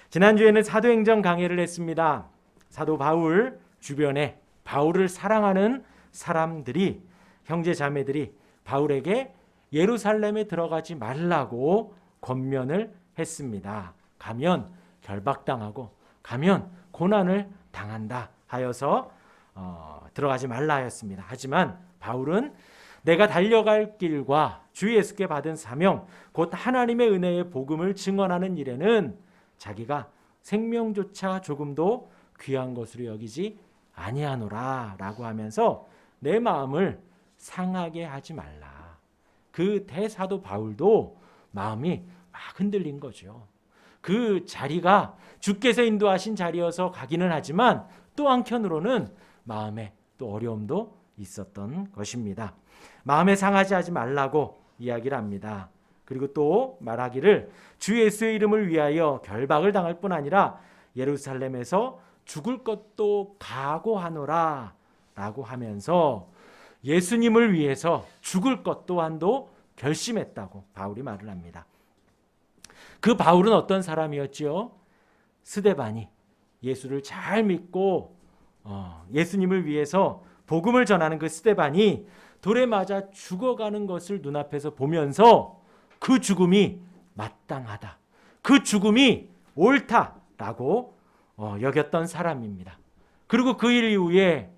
지난주에는 사도행전 강해를 했습니다. 사도 바울 주변에 바울을 사랑하는 사람들이, 형제 자매들이 바울에게 예루살렘에 들어가지 말라고 권면을 했습니다. 가면 결박당하고 가면 고난을 당한다 하여서 들어가지 말라 하였습니다. 하지만 바울은 내가 달려갈 길과 주 예수께 받은 사명, 곧 하나님의 은혜의 복음을 증언하는 일에는 자기가 생명조차 조금도 귀한 것으로 여기지 아니하노라 라고 하면서 내 마음을 상하게 하지 말라. 그 대사도 바울도 마음이 막 흔들린 거죠. 그 자리가 주께서 인도하신 자리여서 가기는 하지만 또 한편으로는 마음에 또 어려움도 있었던 것입니다. 마음에 상하지 하지 말라고 이야기를 합니다. 그리고 또 말하기를 주 예수의 이름을 위하여 결박을 당할 뿐 아니라 예루살렘에서 죽을 것도 각오하노라 라고 하면서 예수님을 위해서 죽을 것 또한도 결심했다고 바울이 말을 합니다. 그 바울은 어떤 사람이었지요? 스데반이 예수를 잘 믿고 예수님을 위해서 복음을 전하는 그 스데반이 돌에 맞아 죽어가는 것을 눈앞에서 보면서 그 죽음이 마땅하다, 그 죽음이 옳다라고 여겼던 사람입니다. 그리고 그 일 이후에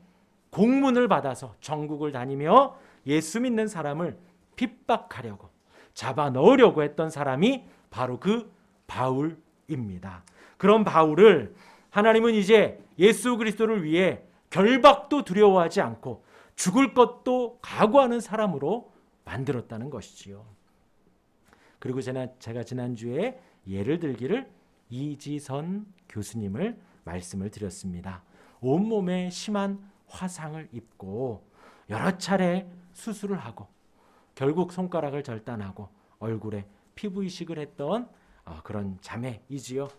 공문을 받아서 전국을 다니며 예수 믿는 사람을 핍박하려고 잡아 넣으려고 했던 사람이 바로 그 바울입니다. 그런 바울을 하나님은 이제 예수 그리스도를 위해 결박도 두려워하지 않고 죽을 것도 각오하는 사람으로 만들었다는 것이지요. 그리고 제가 지난주에 예를 들기를 이지선 교수님을 말씀을 드렸습니다. 온몸에 심한 화상을 입고 여러 차례 수술을 하고 결국 손가락을 절단하고 얼굴에 피부 이식을 했던 그런 자매이지요.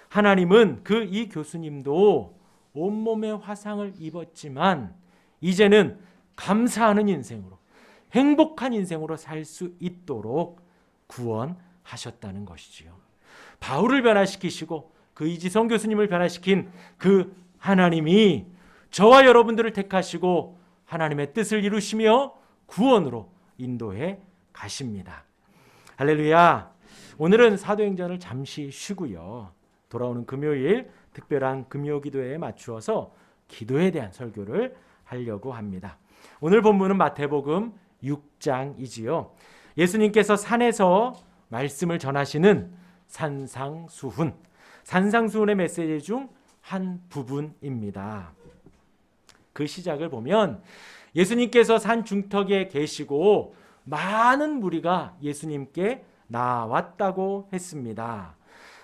하나님은 이 교수님도 온몸에 화상을 입었지만 이제는 감사하는 인생으로, 행복한 인생으로 살 수 있도록 구원하셨다는 것이지요. 바울을 변화시키시고 그 이지성 교수님을 변화시킨 그 하나님이 저와 여러분들을 택하시고 하나님의 뜻을 이루시며 구원으로 인도해 가십니다. 할렐루야. 오늘은 사도행전을 잠시 쉬고요. 돌아오는 금요일 특별한 금요기도회에 맞추어서 기도에 대한 설교를 하려고 합니다. 오늘 본문은 마태복음 6장이지요. 예수님께서 산에서 말씀을 전하시는 산상수훈, 산상수훈의 메시지 중 한 부분입니다. 그 시작을 보면 예수님께서 산 중턱에 계시고 많은 무리가 예수님께 나왔다고 했습니다.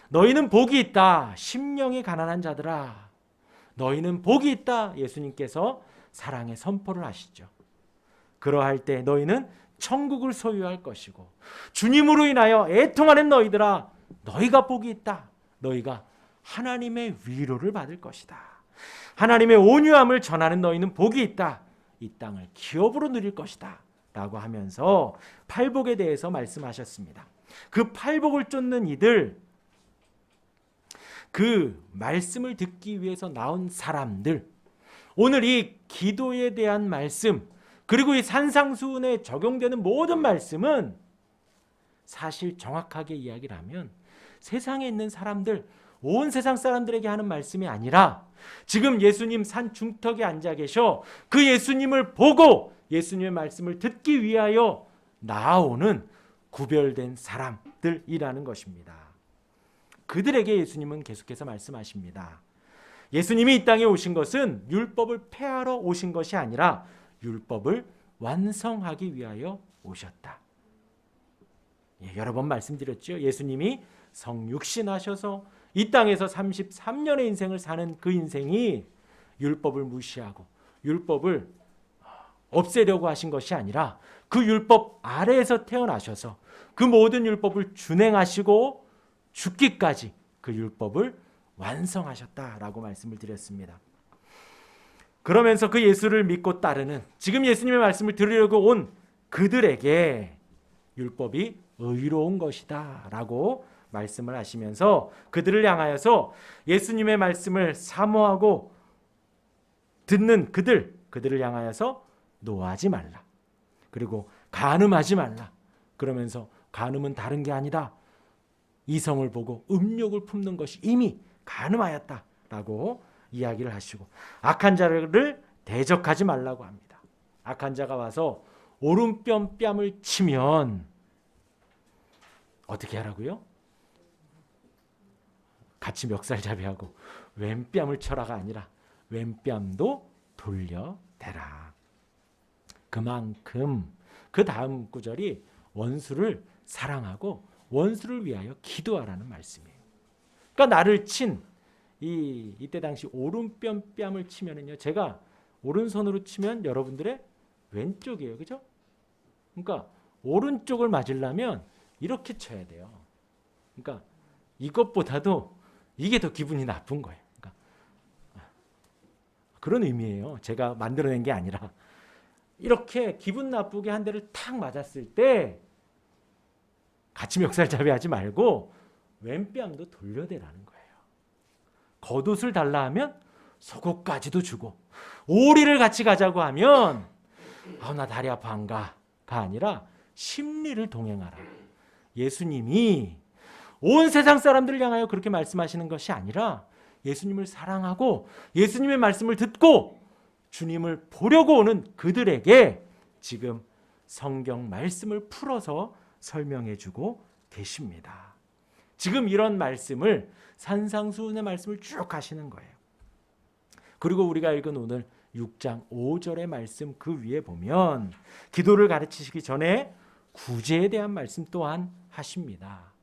너희는 복이 있다, 심령이 가난한 자들아. 너희는 복이 있다. 예수님께서 사랑의 선포를 하시죠. 그러할 때 너희는 천국을 소유할 것이고 주님으로 인하여 애통하는 너희들아, 너희가 복이 있다. 너희가 하나님의 위로를 받을 것이다. 하나님의 온유함을 전하는 너희는 복이 있다. 이 땅을 기업으로 누릴 것이다 라고 하면서 팔복에 대해서 말씀하셨습니다. 그 팔복을 쫓는 이들, 그 말씀을 듣기 위해서 나온 사람들, 오늘 이 기도에 대한 말씀, 그리고 이 산상수훈에 적용되는 모든 말씀은 사실 정확하게 이야기를 하면 세상에 있는 사람들, 온 세상 사람들에게 하는 말씀이 아니라 지금 예수님 산 중턱에 앉아 계셔 그 예수님을 보고 예수님의 말씀을 듣기 위하여 나아오는 구별된 사람들이라는 것입니다. 그들에게 예수님은 계속해서 말씀하십니다. 예수님이 이 땅에 오신 것은 율법을 폐하러 오신 것이 아니라 율법을 완성하기 위하여 오셨다. 여러 번 말씀드렸죠. 예수님이 성육신하셔서 이 땅에서 33년의 인생을 사는 그 인생이 율법을 무시하고 율법을 없애려고 하신 것이 아니라 그 율법 아래에서 태어나셔서 그 모든 율법을 준행하시고 죽기까지 그 율법을 완성하셨다라고 말씀을 드렸습니다. 그러면서 그 예수를 믿고 따르는, 지금 예수님의 말씀을 들으려고 온 그들에게 율법이 의로운 것이다 라고 말씀을 하시면서 그들을 향하여서 예수님의 말씀을 사모하고 듣는 그들을 향하여서 노하지 말라. 그리고 간음하지 말라. 그러면서 간음은 다른 게 아니다. 이성을 보고 음욕을 품는 것이 이미 간음하였다라고 이야기를 하시고 악한 자를 대적하지 말라고 합니다. 악한 자가 와서 오른뼘 뺨을 치면 어떻게 하라고요? 같이 멱살잡이하고 왼뺨을 쳐라가 아니라 왼뺨도 돌려대라. 그만큼 그 다음 구절이 원수를 사랑하고 원수를 위하여 기도하라는 말씀이에요. 그러니까 나를 친 이때 당시 오른뼘 뺨을 치면은요, 제가 오른손으로 치면 여러분들의 왼쪽이에요, 그죠? 그러니까 오른쪽을 맞으려면 이렇게 쳐야 돼요. 그러니까 이것보다도 이게 더 기분이 나쁜 거예요. 그러니까 그런 의미예요. 제가 만들어낸 게 아니라 이렇게 기분 나쁘게 한 대를 탁 맞았을 때 같이 멱살잡이 하지 말고 왼뺨도 돌려대라는 거예요. 겉옷을 달라 하면 속옷까지도 주고, 오리를 같이 가자고 하면 나 다리 아파 안 가가 아니라 심리를 동행하라. 예수님이 온 세상 사람들을 향하여 그렇게 말씀하시는 것이 아니라 예수님을 사랑하고 예수님의 말씀을 듣고 주님을 보려고 오는 그들에게 지금 성경 말씀을 풀어서 설명해 주고 계십니다. 지금 이런 말씀을 산상수훈의 말씀을 쭉 하시는 거예요. 그리고 우리가 읽은 오늘 6장 5절의 말씀 그 위에 보면 기도를 가르치시기 전에 구제에 대한 말씀 또한 하십니다.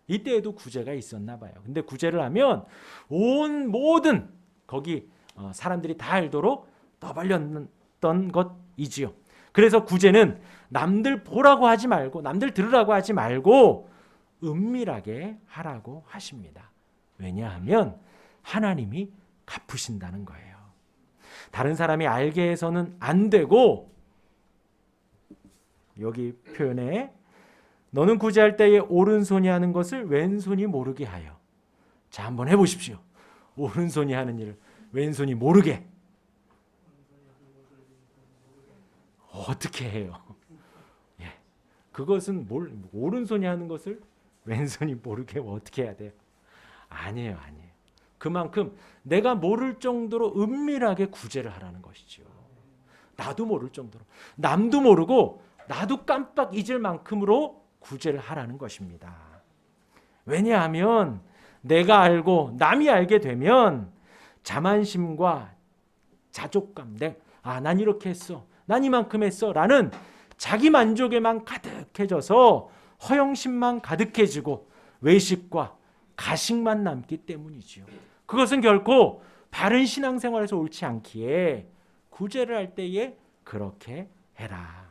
이때에도 구제가 있었나 봐요. 근데 구제를 하면 온 모든 거기 사람들이 다 알도록 떠벌렸던 것이지요. 그래서 구제는 남들 보라고 하지 말고 남들 들으라고 하지 말고 은밀하게 하라고 하십니다. 왜냐하면 하나님이 갚으신다는 거예요. 다른 사람이 알게 해서는 안 되고, 여기 표현에 너는 구제할 때에 오른손이 하는 것을 왼손이 모르게 하여. 자, 한번 해보십시오. 오른손이 하는 일을 왼손이 모르게 어떻게 해요? 예, 그것은 오른손이 하는 것을 왼손이 모르게 어떻게 해야 돼요? 아니에요. 그만큼 내가 모를 정도로 은밀하게 구제를 하라는 것이죠. 나도 모를 정도로, 남도 모르고 나도 깜빡 잊을 만큼으로 구제를 하라는 것입니다. 왜냐하면 내가 알고 남이 알게 되면 자만심과 자족감, 난 이렇게 했어, 난 이만큼 했어 라는 자기 만족에만 가득해져서 허영심만 가득해지고 외식과 가식만 남기 때문이지요. 그것은 결코 바른 신앙생활에서 옳지 않기에 구제를 할 때에 그렇게 해라.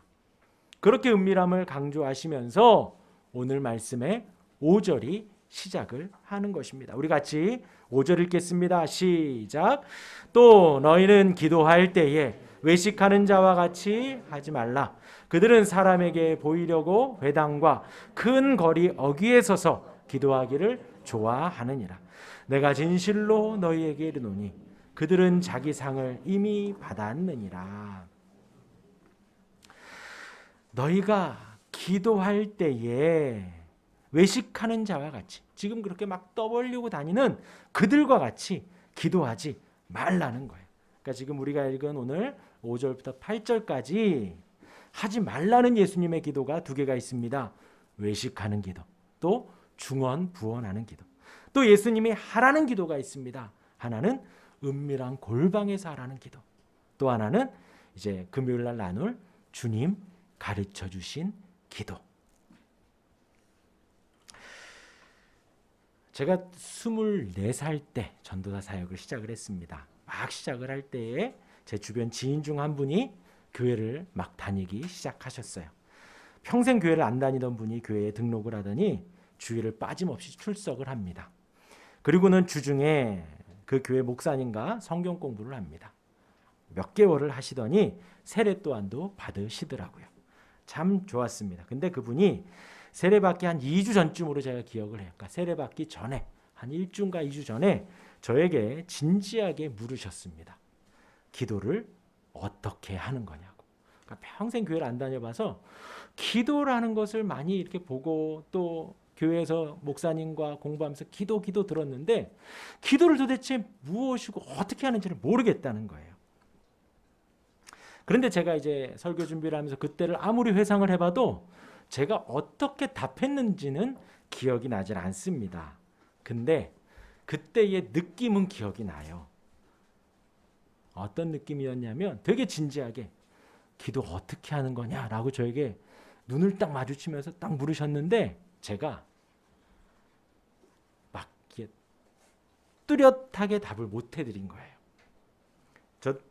그렇게 은밀함을 강조하시면서 오늘 말씀의 5절이 시작을 하는 것입니다. 우리 같이 5절 읽겠습니다. 시작. 또 너희는 기도할 때에 외식하는 자와 같이 하지 말라. 그들은 사람에게 보이려고 회당과 큰 거리 어귀에 서서 기도하기를 좋아하느니라. 내가 진실로 너희에게 이르노니 그들은 자기 상을 이미 받았느니라. 너희가 기도할 때에 외식하는 자와 같이, 지금 그렇게 막 떠벌리고 다니는 그들과 같이 기도하지 말라는 거예요. 그러니까 지금 우리가 읽은 오늘 5절부터 8절까지 하지 말라는 예수님의 기도가 두 개가 있습니다. 외식하는 기도, 또 중언부언하는 기도. 또 예수님이 하라는 기도가 있습니다. 하나는 은밀한 골방에서 하라는 기도, 또 하나는 이제 금요일 날 나눌 주님 가르쳐 주신 기도. 제가 24살 때 전도사 사역을 시작을 했습니다. 막 시작을 할 때에 제 주변 지인 중 한 분이 교회를 막 다니기 시작하셨어요. 평생 교회를 안 다니던 분이 교회에 등록을 하더니 주일을 빠짐없이 출석을 합니다. 그리고는 주중에 그 교회 목사님과 성경 공부를 합니다. 몇 개월을 하시더니 세례 또한도 받으시더라고요. 참 좋았습니다. 근데 그분이 세례받기 한 2주 전쯤으로 제가 기억을 해요. 그러니까 세례받기 전에 한 1주인가 2주 전에 저에게 진지하게 물으셨습니다. 기도를 어떻게 하는 거냐고. 그러니까 평생 교회를 안 다녀봐서 기도라는 것을 많이 이렇게 보고 또 교회에서 목사님과 공부하면서 기도 들었는데 기도를 도대체 무엇이고 어떻게 하는지를 모르겠다는 거예요. 그런데 제가 이제 설교 준비를 하면서 그때를 아무리 회상을 해봐도 제가 어떻게 답했는지는 기억이 나질 않습니다. 근데 그때의 느낌은 기억이 나요. 어떤 느낌이었냐면 되게 진지하게 기도 어떻게 하는 거냐라고 저에게 눈을 딱 마주치면서 딱 물으셨는데 제가 막 뚜렷하게 답을 못 해드린 거예요.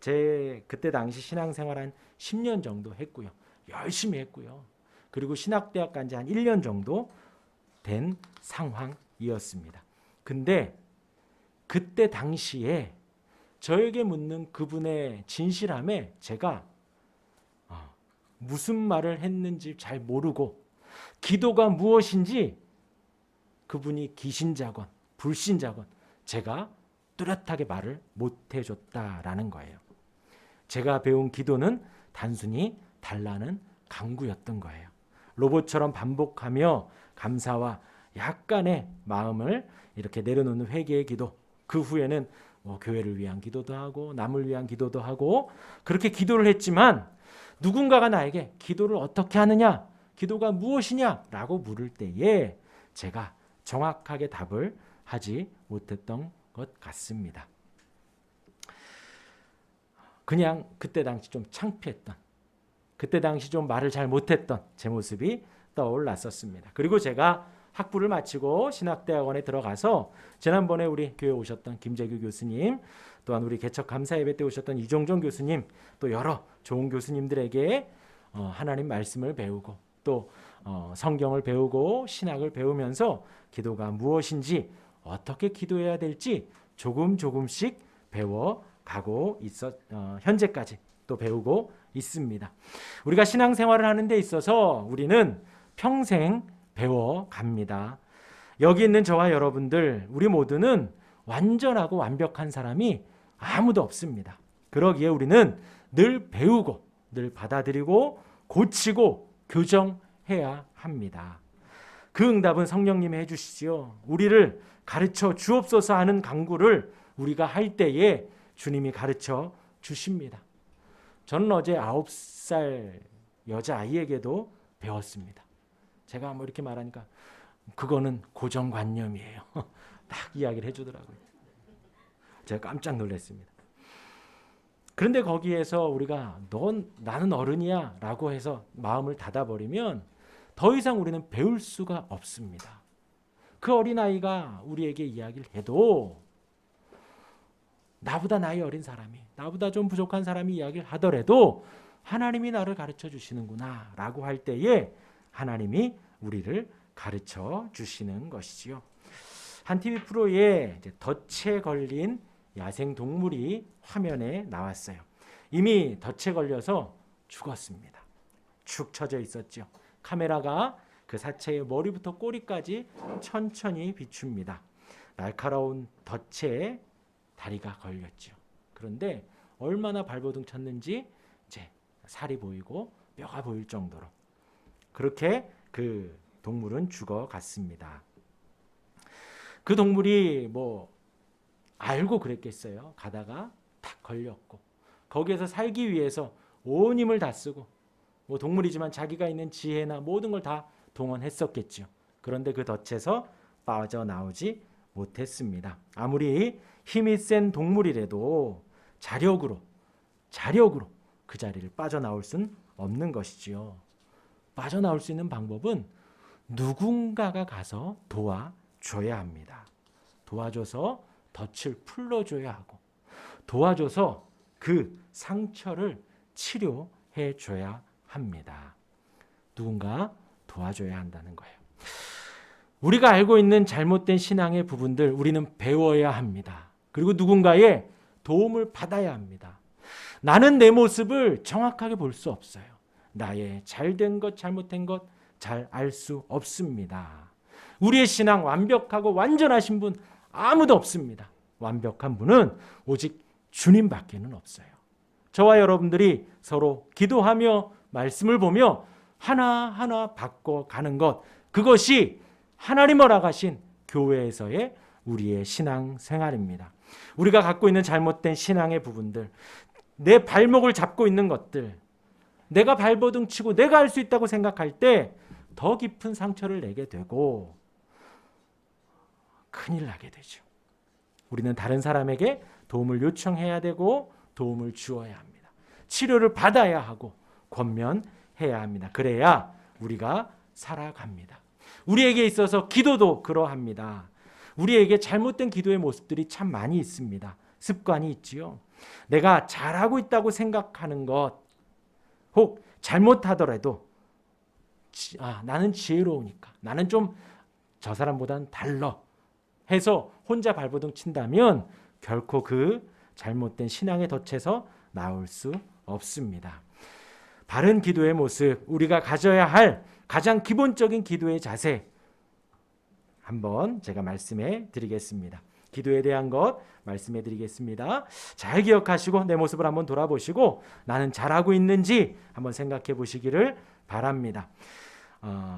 제 그때 당시 신앙생활 한 10년 정도 했고요. 열심히 했고요. 그리고 신학대학 간 지 한 1년 정도 된 상황이었습니다. 근데 그때 당시에 저에게 묻는 그분의 진실함에 제가 무슨 말을 했는지 잘 모르고 기도가 무엇인지 그분이 기신자건 불신자건 제가 뚜렷하게 말을 못 해줬다라는 거예요. 제가 배운 기도는 단순히 달라는 간구였던 거예요. 로봇처럼 반복하며 감사와 약간의 마음을 이렇게 내려놓는 회개의 기도. 그 후에는 교회를 위한 기도도 하고 남을 위한 기도도 하고 그렇게 기도를 했지만 누군가가 나에게 기도를 어떻게 하느냐, 기도가 무엇이냐라고 물을 때에 제가 정확하게 답을 하지 못했던 것 같습니다. 그냥 그때 당시 좀 창피했던, 그때 당시 좀 말을 잘 못했던 제 모습이 떠올랐었습니다. 그리고 제가 학부를 마치고 신학대학원에 들어가서 지난번에 우리 교회 오셨던 김재규 교수님, 또한 우리 개척 감사 예배 때 오셨던 이종종 교수님, 또 여러 좋은 교수님들에게 하나님 말씀을 배우고 또 성경을 배우고 신학을 배우면서 기도가 무엇인지 어떻게 기도해야 될지 조금씩 배워가고 현재까지 또 배우고 있습니다. 우리가 신앙생활을 하는 데 있어서 우리는 평생 배워갑니다. 여기 있는 저와 여러분들 우리 모두는 완전하고 완벽한 사람이 아무도 없습니다. 그러기에 우리는 늘 배우고 늘 받아들이고 고치고 교정해야 합니다. 그 응답은 성령님이 해주시지요. 우리를 가르쳐 주옵소서 하는 간구를 우리가 할 때에 주님이 가르쳐 주십니다. 저는 어제 9살 여자아이에게도 배웠습니다. 제가 이렇게 말하니까 그거는 고정관념이에요. 딱 이야기를 해주더라고요. 제가 깜짝 놀랐습니다. 그런데 거기에서 우리가 나는 어른이야 라고 해서 마음을 닫아버리면 더 이상 우리는 배울 수가 없습니다. 그 어린아이가 우리에게 이야기를 해도 나보다 나이 어린 사람이, 나보다 좀 부족한 사람이 이야기를 하더라도 하나님이 나를 가르쳐 주시는구나 라고 할 때에 하나님이 우리를 가르쳐 주시는 것이지요. 한 TV 프로에 덫에 걸린 야생 동물이 화면에 나왔어요. 이미 덫에 걸려서 죽었습니다. 축 처져 있었죠. 카메라가 그 사체의 머리부터 꼬리까지 천천히 비춥니다. 날카로운 덫에 다리가 걸렸죠. 그런데 얼마나 발버둥 쳤는지 이제 살이 보이고 뼈가 보일 정도로 그렇게 그 동물은 죽어갔습니다. 그 동물이 알고 그랬겠어요. 가다가 탁 걸렸고 거기에서 살기 위해서 온 힘을 다 쓰고 동물이지만 자기가 있는 지혜나 모든 걸 다 동원했었겠죠. 그런데 그 덫에서 빠져나오지 못했습니다. 아무리 힘이 센 동물이라도 자력으로 그 자리를 빠져나올 수는 없는 것이지요. 빠져나올 수 있는 방법은 누군가가 가서 도와줘야 합니다. 도와줘서 덫을 풀어줘야 하고 도와줘서 그 상처를 치료해줘야 합니다. 누군가 도와줘야 한다는 거예요. 우리가 알고 있는 잘못된 신앙의 부분들 우리는 배워야 합니다. 그리고 누군가의 도움을 받아야 합니다. 나는 내 모습을 정확하게 볼 수 없어요. 나의 잘된 것, 잘못된 것 잘 알 수 없습니다. 우리의 신앙 완벽하고 완전하신 분 아무도 없습니다. 완벽한 분은 오직 주님밖에는 없어요. 저와 여러분들이 서로 기도하며 말씀을 보며 하나하나 바꿔가는 것, 그것이 하나님 허락하신 교회에서의 우리의 신앙 생활입니다. 우리가 갖고 있는 잘못된 신앙의 부분들, 내 발목을 잡고 있는 것들, 내가 발버둥 치고 내가 할 수 있다고 생각할 때 더 깊은 상처를 내게 되고 큰일 나게 되죠. 우리는 다른 사람에게 도움을 요청해야 되고 도움을 주어야 합니다. 치료를 받아야 하고 권면해야 합니다. 그래야 우리가 살아갑니다. 우리에게 있어서 기도도 그러합니다. 우리에게 잘못된 기도의 모습들이 참 많이 있습니다. 습관이 있지요. 내가 잘하고 있다고 생각하는 것, 혹 잘못하더라도 나는 지혜로우니까, 나는 좀 저 사람보다는 달라 해서 혼자 발버둥 친다면 결코 그 잘못된 신앙의 덫에서 나올 수 없습니다. 바른 기도의 모습, 우리가 가져야 할 가장 기본적인 기도의 자세, 한번 제가 말씀해 드리겠습니다. 기도에 대한 것 말씀해 드리겠습니다. 잘 기억하시고 내 모습을 한번 돌아보시고 나는 잘하고 있는지 한번 생각해 보시기를 바랍니다.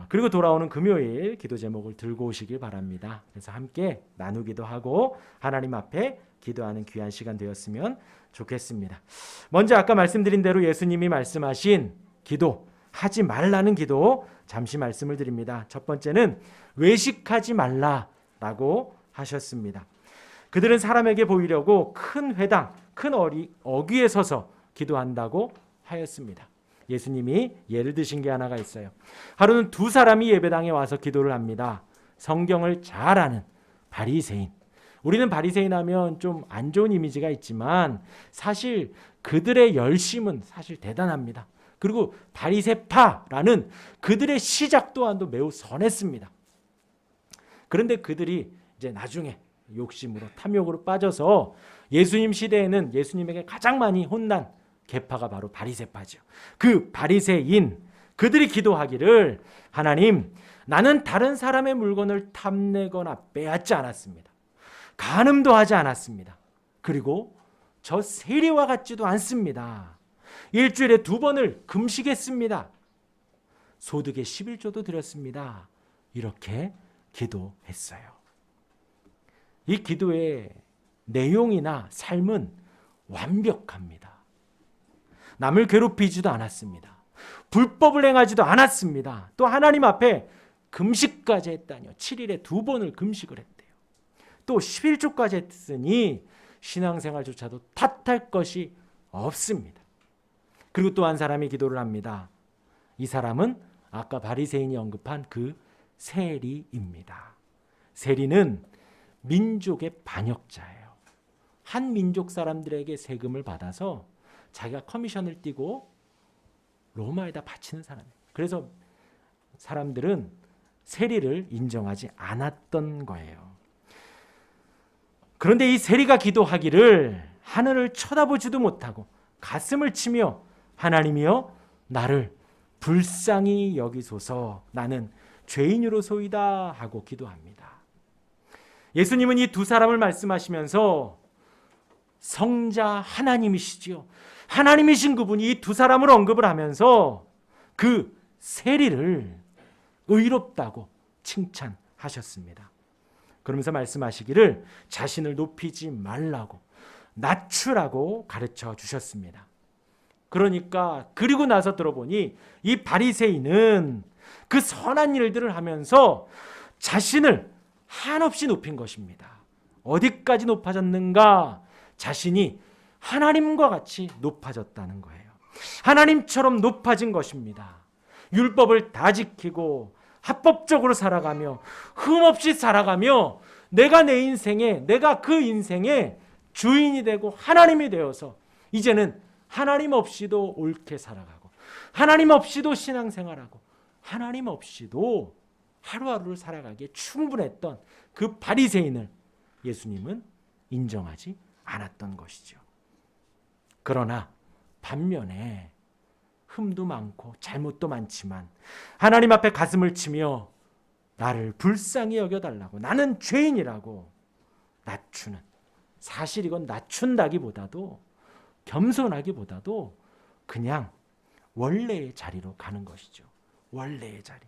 그리고 돌아오는 금요일 기도 제목을 들고 오시길 바랍니다. 그래서 함께 나누기도 하고 하나님 앞에 기도하는 귀한 시간 되었으면 좋겠습니다. 먼저 아까 말씀드린 대로 예수님이 말씀하신 기도, 하지 말라는 기도 잠시 말씀을 드립니다. 첫 번째는 외식하지 말라라고 하셨습니다. 그들은 사람에게 보이려고 큰 회당, 큰 어귀에 서서 기도한다고 하였습니다. 예수님이 예를 드신 게 하나가 있어요. 하루는 두 사람이 예배당에 와서 기도를 합니다. 성경을 잘 아는 바리새인. 우리는 바리새인 하면 좀 안 좋은 이미지가 있지만 사실 그들의 열심은 사실 대단합니다. 그리고 바리새파라는 그들의 시작 또한도 매우 선했습니다. 그런데 그들이 이제 나중에 욕심으로 탐욕으로 빠져서 예수님 시대에는 예수님에게 가장 많이 혼난 계파가 바로 바리새파죠. 그 바리새인 그들이 기도하기를 하나님, 나는 다른 사람의 물건을 탐내거나 빼앗지 않았습니다. 간음도 하지 않았습니다. 그리고 저 세리와 같지도 않습니다. 일주일에 2번을 금식했습니다. 소득의 11조도 드렸습니다. 이렇게 기도했어요. 이 기도의 내용이나 삶은 완벽합니다. 남을 괴롭히지도 않았습니다. 불법을 행하지도 않았습니다. 또 하나님 앞에 금식까지 했다니요. 7일에 2번을 금식을 했대요. 또 11조까지 했으니 신앙생활조차도 탓할 것이 없습니다. 그리고 또 한 사람이 기도를 합니다. 이 사람은 아까 바리새인이 언급한 그 세리입니다. 세리는 민족의 반역자예요. 한 민족 사람들에게 세금을 받아서 자기가 커미션을 띄고 로마에다 바치는 사람이에요. 그래서 사람들은 세리를 인정하지 않았던 거예요. 그런데 이 세리가 기도하기를 하늘을 쳐다보지도 못하고 가슴을 치며 하나님이여 나를 불쌍히 여기소서, 나는 죄인으로소이다 하고 기도합니다. 예수님은 이 두 사람을 말씀하시면서 성자 하나님이시지요. 하나님이신 그분이 이 두 사람을 언급을 하면서 그 세리를 의롭다고 칭찬하셨습니다. 그러면서 말씀하시기를 자신을 높이지 말라고, 낮추라고 가르쳐 주셨습니다. 그러니까 그리고 나서 들어보니 이 바리새인은 그 선한 일들을 하면서 자신을 한없이 높인 것입니다. 어디까지 높아졌는가? 자신이 하나님과 같이 높아졌다는 거예요. 하나님처럼 높아진 것입니다. 율법을 다 지키고 합법적으로 살아가며 흠없이 살아가며 내가 내 인생에, 내가 그 인생의 주인이 되고 하나님이 되어서 이제는 하나님 없이도 옳게 살아가고 하나님 없이도 신앙생활하고 하나님 없이도 하루하루를 살아가기에 충분했던 그 바리새인을 예수님은 인정하지 않았던 것이죠. 그러나 반면에 흠도 많고 잘못도 많지만 하나님 앞에 가슴을 치며 나를 불쌍히 여겨달라고, 나는 죄인이라고 낮추는, 사실 이건 낮춘다기보다도 겸손하기보다도 그냥 원래의 자리로 가는 것이죠. 원래의 자리.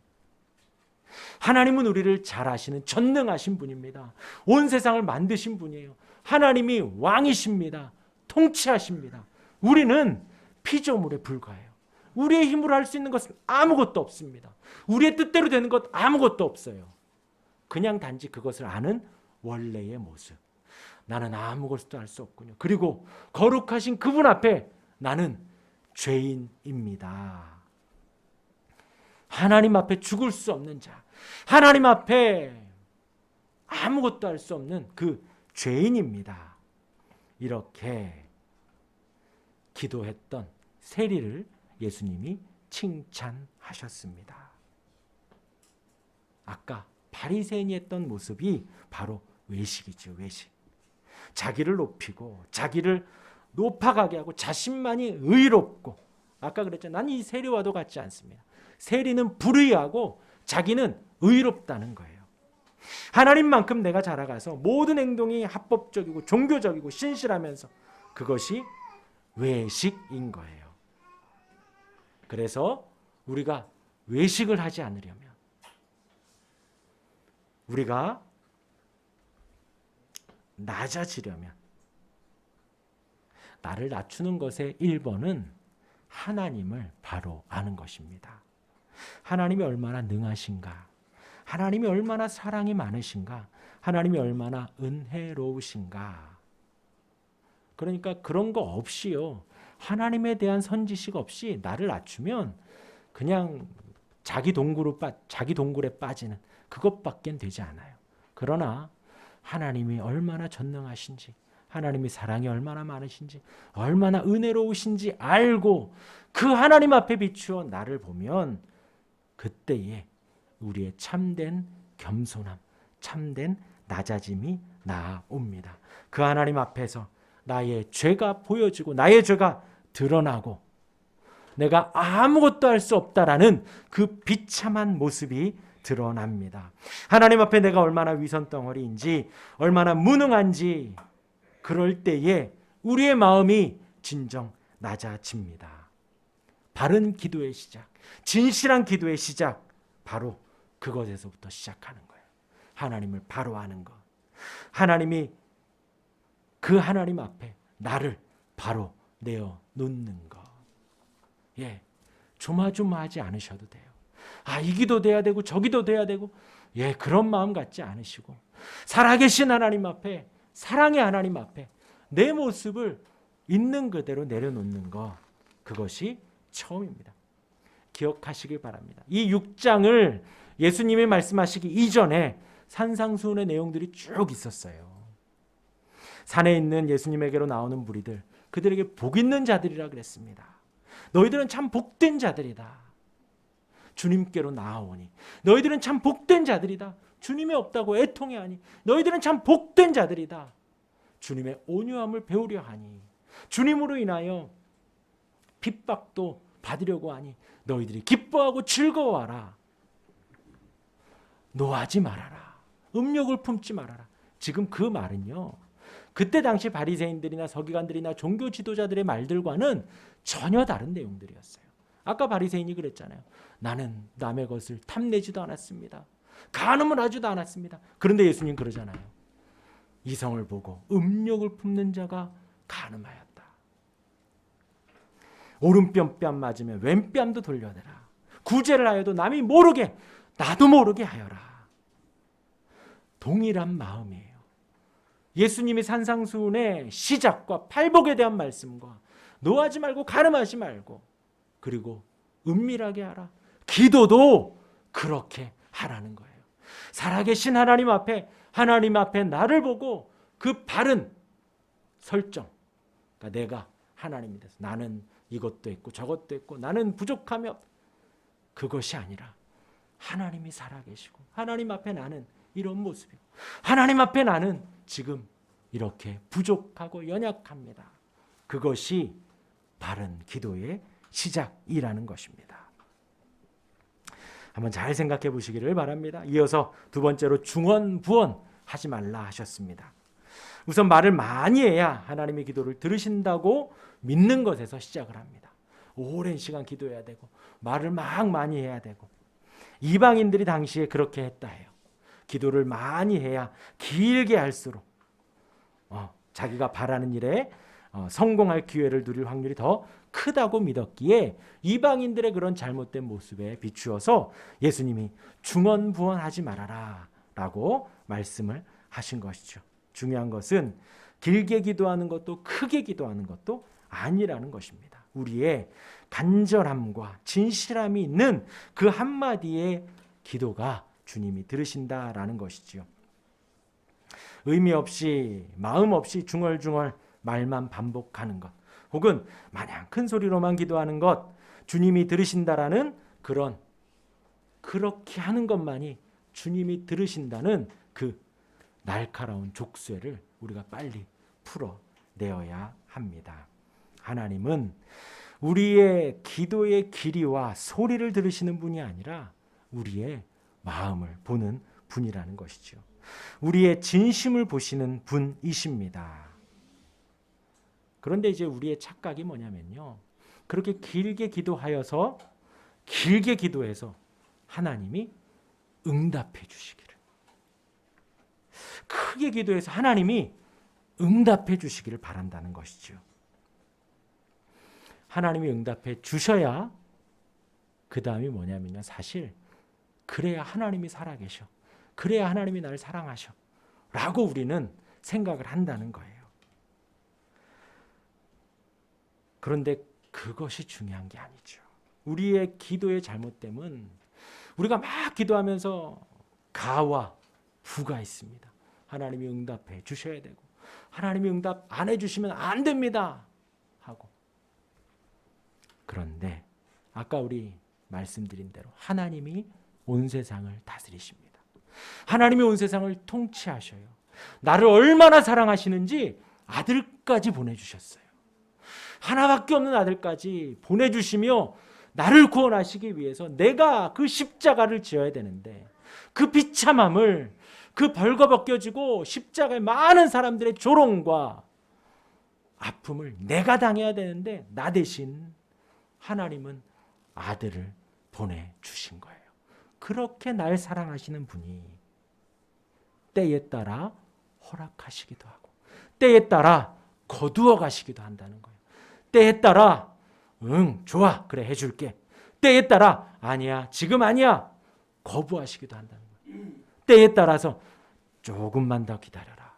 하나님은 우리를 잘 아시는 전능하신 분입니다. 온 세상을 만드신 분이에요. 하나님이 왕이십니다. 통치하십니다. 우리는 피조물에 불과해요. 우리의 힘으로 할 수 있는 것은 아무것도 없습니다. 우리의 뜻대로 되는 것 아무것도 없어요. 그냥 단지 그것을 아는 원래의 모습. 나는 아무것도 할 수 없군요. 그리고 거룩하신 그분 앞에 나는 죄인입니다. 하나님 앞에 죽을 수 없는 자, 하나님 앞에 아무것도 할 수 없는 그 죄인입니다. 이렇게 기도했던 세리를 예수님이 칭찬하셨습니다. 아까 바리새인이 했던 모습이 바로 외식이죠. 외식. 자기를 높이고 자기를 높아가게 하고 자신만이 의롭고, 아까 그랬죠. 난 이 세리와도 같지 않습니다. 세리는 불의하고 자기는 의롭다는 거예요. 하나님만큼 내가 자라가서 모든 행동이 합법적이고 종교적이고 신실하면서 그것이 외식인 거예요. 그래서 우리가 외식을 하지 않으려면, 우리가 낮아지려면, 나를 낮추는 것의 1번은 하나님을 바로 아는 것입니다. 하나님이 얼마나 능하신가, 하나님이 얼마나 사랑이 많으신가, 하나님이 얼마나 은혜로우신가. 그러니까 그런 거 없이요, 하나님에 대한 선지식 없이 나를 낮추면 그냥 자기 동굴에 빠지는 그것밖엔 되지 않아요. 그러나 하나님이 얼마나 전능하신지, 하나님이 사랑이 얼마나 많으신지, 얼마나 은혜로우신지 알고 그 하나님 앞에 비추어 나를 보면 그때에 우리의 참된 겸손함, 참된 낮아짐이 나옵니다. 그 하나님 앞에서 나의 죄가 보여지고 나의 죄가 드러나고 내가 아무것도 할 수 없다라는 그 비참한 모습이 드러납니다. 하나님 앞에 내가 얼마나 위선덩어리인지, 얼마나 무능한지, 그럴 때에 우리의 마음이 진정 낮아집니다. 바른 기도의 시작, 진실한 기도의 시작, 바로 그것에서부터 시작하는 거예요. 하나님을 바로 아는 것. 하나님이 그 하나님 앞에 나를 바로 내어 놓는 것. 예, 조마조마하지 않으셔도 돼요. 아, 이 기도 돼야 되고 저 기도 돼야 되고, 예, 그런 마음 갖지 않으시고 살아계신 하나님 앞에, 사랑의 하나님 앞에 내 모습을 있는 그대로 내려놓는 것, 그것이 처음입니다. 기억하시길 바랍니다. 이 6장을 예수님이 말씀하시기 이전에 산상수훈의 내용들이 쭉 있었어요. 산에 있는 예수님에게로 나오는 무리들, 그들에게 복 있는 자들이라 그랬습니다. 너희들은 참 복된 자들이다. 주님께로 나아오니 너희들은 참 복된 자들이다. 주님이 없다고 애통해하니 너희들은 참 복된 자들이다. 주님의 온유함을 배우려 하니, 주님으로 인하여 핍박도 받으려고 하니 너희들이 기뻐하고 즐거워하라. 노하지 말아라. 음욕을 품지 말아라. 지금 그 말은요, 그때 당시 바리새인들이나 서기관들이나 종교 지도자들의 말들과는 전혀 다른 내용들이었어요. 아까 바리새인이 그랬잖아요. 나는 남의 것을 탐내지도 않았습니다. 간음을 하지도 않았습니다. 그런데 예수님 그러잖아요. 이성을 보고 음욕을 품는 자가 간음하였다. 오른뺨 맞으면 왼뺨도 돌려내라. 구제를 하여도 남이 모르게 나도 모르게 하여라. 동일한 마음이에요. 예수님이 산상수훈의 시작과 팔복에 대한 말씀과 노하지 말고 간음하지 말고, 그리고 은밀하게 하라. 기도도 그렇게 하라는 거예요. 살아계신 하나님 앞에 나를 보고 그 바른 설정, 그러니까 내가 하나님이 돼서 나는 이것도 있고 저것도 있고 나는 부족함이 없, 그것이 아니라 하나님이 살아계시고 하나님 앞에 나는 이런 모습이고 하나님 앞에 나는 지금 이렇게 부족하고 연약합니다. 그것이 바른 기도의 시작이라는 것입니다. 한번 잘 생각해 보시기를 바랍니다. 이어서 두 번째로 중언부언 하지 말라 하셨습니다. 우선 말을 많이 해야 하나님의 기도를 들으신다고 믿는 것에서 시작을 합니다. 오랜 시간 기도해야 되고 말을 막 많이 해야 되고, 이방인들이 당시에 그렇게 했다 해요. 기도를 많이 해야 길게 할수록 자기가 바라는 일에 성공할 기회를 누릴 확률이 더 크다고 믿었기에 이방인들의 그런 잘못된 모습에 비추어서 예수님이 중언부언하지 말아라 라고 말씀을 하신 것이죠. 중요한 것은 길게 기도하는 것도 크게 기도하는 것도 아니라는 것입니다. 우리의 간절함과 진실함이 있는 그 한마디의 기도가 주님이 들으신다라는 것이지요. 의미 없이 마음 없이 중얼중얼 말만 반복하는 것, 혹은 마냥 큰 소리로만 기도하는 것, 주님이 들으신다라는 그렇게 하는 것만이 주님이 들으신다는 그 날카로운 족쇄를 우리가 빨리 풀어내어야 합니다. 하나님은 우리의 기도의 길이와 소리를 들으시는 분이 아니라 우리의 마음을 보는 분이라는 것이죠. 우리의 진심을 보시는 분이십니다. 그런데 이제 우리의 착각이 뭐냐면요, 그렇게 길게 기도해서 하나님이 응답해 주시기를, 크게 기도해서 하나님이 응답해 주시기를 바란다는 것이죠. 하나님이 응답해 주셔야 그 다음이 뭐냐면요, 사실 그래야 하나님이 살아계셔, 그래야 하나님이 나를 사랑하셔 라고 우리는 생각을 한다는 거예요. 그런데 그것이 중요한 게 아니죠. 우리의 기도의 잘못됨은 우리가 막 기도하면서 가와 부가 있습니다. 하나님이 응답해 주셔야 되고, 하나님이 응답 안 해주시면 안 됩니다 하고. 그런데 아까 우리 말씀드린 대로 하나님이 온 세상을 다스리십니다. 하나님이 온 세상을 통치하셔요. 나를 얼마나 사랑하시는지 아들까지 보내주셨어요. 하나밖에 없는 아들까지 보내주시며 나를 구원하시기 위해서 내가 그 십자가를 지어야 되는데, 그 비참함을, 그 벌거벗겨지고 십자가에 많은 사람들의 조롱과 아픔을 내가 당해야 되는데, 나 대신 하나님은 아들을 보내주신 거예요. 그렇게 날 사랑하시는 분이 때에 따라 허락하시기도 하고 때에 따라 거두어 가시기도 한다는 거예요. 때에 따라 응 좋아 그래 해줄게, 때에 따라 아니야 지금 아니야 거부하시기도 한다는 거예요. 때에 따라서 조금만 더 기다려라,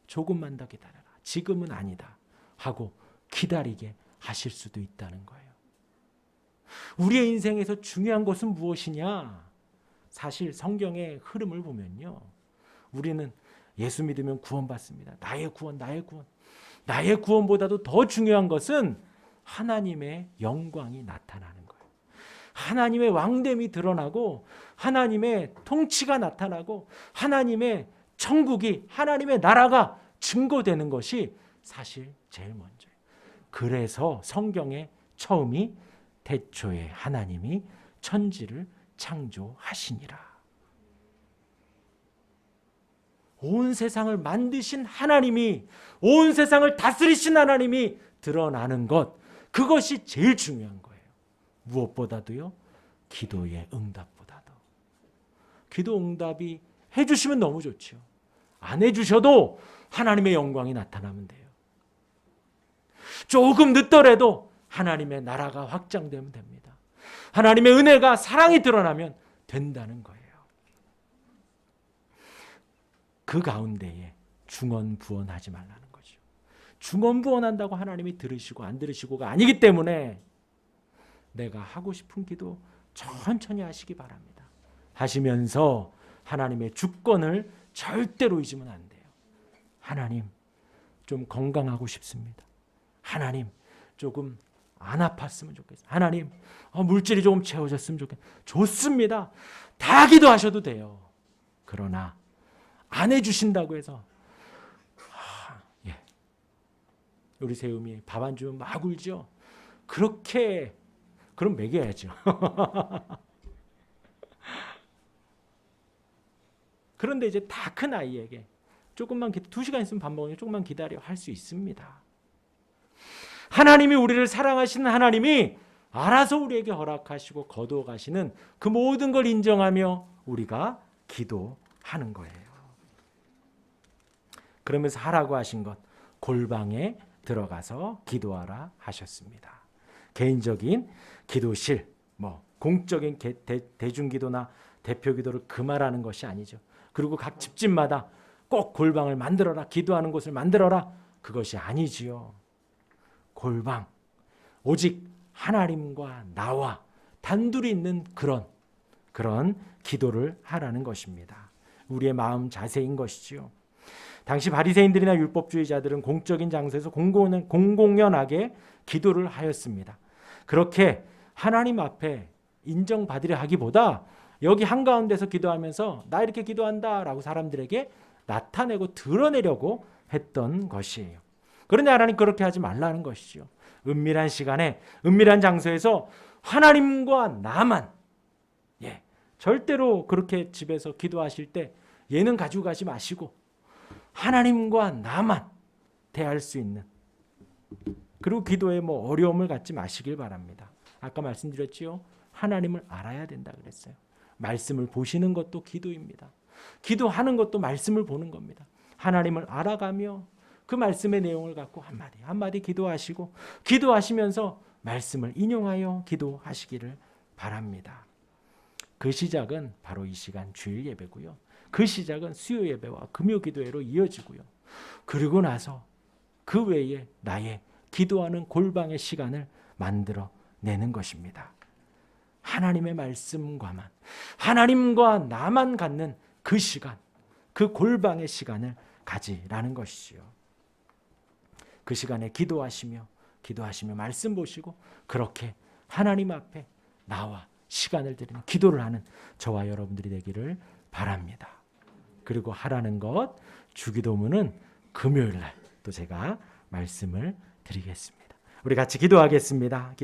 조금만 더 기다려라, 지금은 아니다 하고 기다리게 하실 수도 있다는 거예요. 우리의 인생에서 중요한 것은 무엇이냐? 사실 성경의 흐름을 보면요, 우리는 예수 믿으면 구원받습니다. 나의 구원, 나의 구원. 나의 구원보다도 더 중요한 것은 하나님의 영광이 나타나는 거예요. 하나님의 왕됨이 드러나고 하나님의 통치가 나타나고 하나님의 천국이, 하나님의 나라가 증거되는 것이 사실 제일 먼저예요. 그래서 성경의 처음이 태초에 하나님이 천지를 창조하시니라. 온 세상을 만드신 하나님이, 온 세상을 다스리신 하나님이 드러나는 것, 그것이 제일 중요한 거예요. 무엇보다도요, 기도의 응답보다도. 기도 응답이 해주시면 너무 좋죠. 안 해주셔도 하나님의 영광이 나타나면 돼요. 조금 늦더라도 하나님의 나라가 확장되면 됩니다. 하나님의 은혜가, 사랑이 드러나면 된다는 거예요. 그 가운데에 중언부언하지 말라는 거죠. 중언부언한다고 하나님이 들으시고 안 들으시고가 아니기 때문에 내가 하고 싶은 기도 천천히 하시기 바랍니다. 하시면서 하나님의 주권을 절대로 잊으면 안 돼요. 하나님, 좀 건강하고 싶습니다. 하나님, 조금 안 아팠으면 좋겠어요. 하나님, 물질이 조금 채워졌으면 좋겠어요. 좋습니다. 다 기도하셔도 돼요. 그러나 안 해주신다고 해서 우리 세움이 밥 안 주면 막 울죠. 그렇게 그럼 먹여야죠. 그런데 이제 다 큰 아이에게 조금만 2시간 있으면 밥 먹으니 조금만 기다려 할 수 있습니다. 하나님이 우리를 사랑하시는 하나님이 알아서 우리에게 허락하시고 거두어 가시는 그 모든 걸 인정하며 우리가 기도하는 거예요. 그러면서 하라고 하신 것, 골방에 들어가서 기도하라 하셨습니다. 개인적인 기도실, 공적인 대중기도나 대표기도를 금하라는 것이 아니죠. 그리고 각 집집마다 꼭 골방을 만들어라, 기도하는 곳을 만들어라, 그것이 아니지요. 골방, 오직 하나님과 나와 단둘이 있는 그런 기도를 하라는 것입니다. 우리의 마음 자세인 것이지요. 당시 바리새인들이나 율법주의자들은 공적인 장소에서 공공연하게 기도를 하였습니다. 그렇게 하나님 앞에 인정받으려 하기보다 여기 한가운데서 기도하면서 나 이렇게 기도한다라고 사람들에게 나타내고 드러내려고 했던 것이에요. 그런데 하나님 그렇게 하지 말라는 것이죠. 은밀한 시간에 은밀한 장소에서 하나님과 나만, 절대로 그렇게 집에서 기도하실 때 예능 가지고 가지 마시고 하나님과 나만 대할 수 있는, 그리고 기도에 어려움을 갖지 마시길 바랍니다. 아까 말씀드렸지요. 하나님을 알아야 된다 그랬어요. 말씀을 보시는 것도 기도입니다. 기도하는 것도 말씀을 보는 겁니다. 하나님을 알아가며 그 말씀의 내용을 갖고 한마디 한마디 기도하시고, 기도하시면서 말씀을 인용하여 기도하시기를 바랍니다. 그 시작은 바로 이 시간 주일 예배고요. 그 시작은 수요 예배와 금요 기도회로 이어지고요. 그리고 나서 그 외에 나의 기도하는 골방의 시간을 만들어 내는 것입니다. 하나님의 말씀과만, 하나님과 나만 갖는 그 시간, 그 골방의 시간을 가지라는 것이지요. 그 시간에 기도하시며 말씀 보시고 그렇게 하나님 앞에 나와 시간을 드리는 기도를 하는 저와 여러분들이 되기를 바랍니다. 그리고 하라는 것, 주기도문은 금요일 날 또 제가 말씀을 드리겠습니다. 우리 같이 기도하겠습니다.